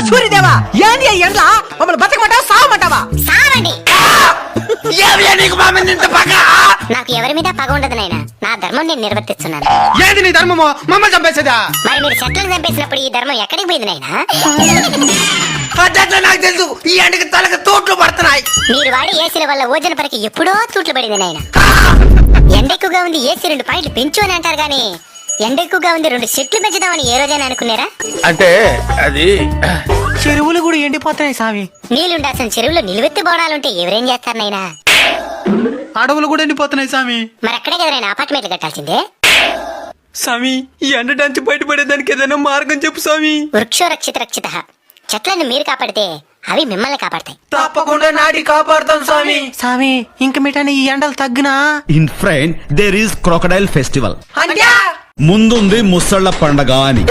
సూర్యదేవా ఏంది ఎండ్లా మమ్మల్ని బతకమంటావా సావమంటావా? సావండి. నీకు మా మీద ఇంత పగ? నాకు ఎవరి మీద పగ ఉండదు నాయనా, నా ధర్మం నేను నిర్వర్తిస్తున్నాను. ఏది నీ ధర్మమో? మమ్మల్ని చంపేసేదా? మరి మీరు చెట్లను చంపేసినప్పుడు ఈ ధర్మం ఎక్కడికి పోయింది నాయనా? అట్లా నాకు తెలుసు. ఈ ఎండకి తలకు తోట్లు పడుతున్నాయి. మీరు వాడి ఏసీల వల్ల ఓజన పరికి ఎప్పుడో తూట్లు పడింది నాయనా. ఎండ ఎక్కువగా ఉంది, ఏసీ 2 పాయింట్లు పెంచు అని అంటారు గానీ ఎండ ఎక్కువగా ఉంది 2 చెట్లు పెంచుదామని ఏ రోజైనా అనుకున్నారా? అంటే అది చెరువులు కూడా ఎండిపోతున్నాయి స్వామి. నీళ్ళుండాల్సిన చెరువులో నిలువెత్తి బోడాలుంటే ఎవరేం చేస్తారు నాయనా? అడవులు కూడా ఎండిపోతున్నాయి స్వామి. మరి అక్కడే కదా నాయనా అపార్ట్మెంట్లు కట్టాల్సిందే. స్వామి ఈ ఎండ నుంచి బయటపడేదానికి ఏదైనా మార్గం చెప్పు స్వామి. వృక్షో రక్షిత రక్షిత. చెట్లను మీరు కాపాడితే అవి మిమ్మల్ని కాపాడతాయి. తప్పకుండా నాటి కాపాడుతాం స్వామి. స్వామి ఇంక మిఠాని ఈ ఎండలు తగ్గినా? In friend there is crocodile festival. అంటే ముందుంది ముసళ్ళ పండగ అని.